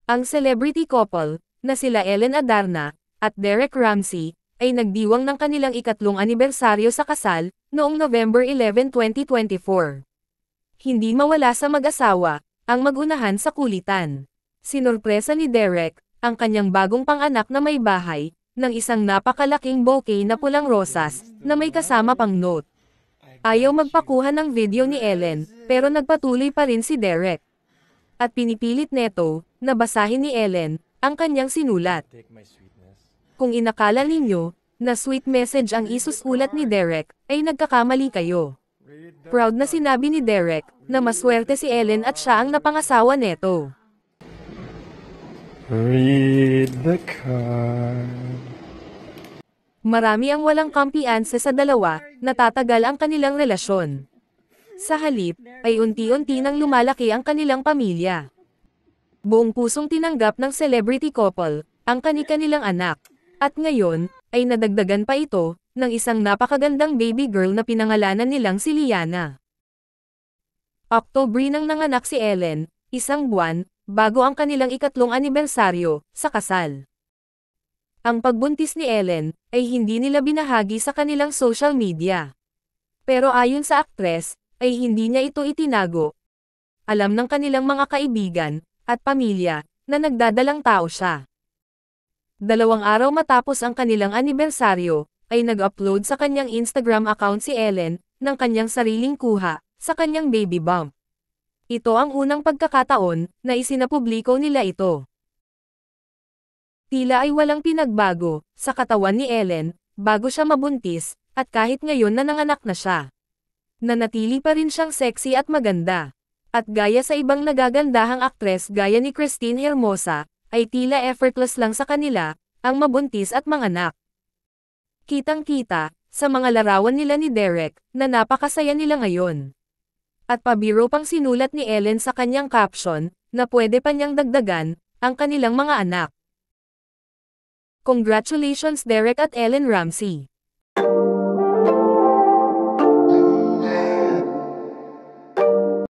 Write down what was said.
Ang celebrity couple, na sila Ellen Adarna at Derek Ramsey, ay nagdiwang ng kanilang ikatlong anibersaryo sa kasal, noong November 11, 2024. Hindi mawala sa mag-asawa, ang mag-unahan sa kulitan. Sinurpresa ni Derek, ang kanyang bagong panganak na may bahay, ng isang napakalaking bouquet na pulang rosas, na may kasama pang note. Ayaw magpakuha ng video ni Ellen, pero nagpatuloy pa rin si Derek. At pinipilit neto, na basahin ni Ellen, ang kanyang sinulat. Kung inakala ninyo, na sweet message ang isusulat ni Derek, ay nagkakamali kayo. Proud na sinabi ni Derek, na maswerte si Ellen at siya ang napangasawa neto. Read the card. Marami ang walang kampiyansa sa dalawa, natatagal ang kanilang relasyon. Sa halip, ay unti-unti nang lumalaki ang kanilang pamilya. Buong pusong tinanggap ng celebrity couple, ang kani-kanilang anak. At ngayon, ay nadagdagan pa ito, ng isang napakagandang baby girl na pinangalanan nilang si Liana. Oktubre nang nanganak si Ellen, isang buwan, bago ang kanilang ikatlong anibersaryo, sa kasal. Ang pagbuntis ni Ellen, ay hindi nila binahagi sa kanilang social media. Pero ayon sa aktres, ay hindi niya ito itinago. Alam ng kanilang mga kaibigan, at pamilya, na nagdadalang tao siya. 2 araw matapos ang kanilang anibersaryo, ay nag-upload sa kanyang Instagram account si Ellen, ng kanyang sariling kuha, sa kanyang baby bump. Ito ang unang pagkakataon, na isinapubliko nila ito. Tila ay walang pinagbago, sa katawan ni Ellen, bago siya mabuntis, at kahit ngayon na nanganak na siya. Nanatili pa rin siyang sexy at maganda. At gaya sa ibang nagagandahang aktres gaya ni Christine Hermosa, ay tila effortless lang sa kanila, ang mabuntis at manganak. Kitang-kita, sa mga larawan nila ni Derek, na napakasaya nila ngayon. At pabiro pang sinulat ni Ellen sa kanyang caption, na pwede pa niyang dagdagan, ang kanilang mga anak. Congratulations Derek at Ellen Ramsey.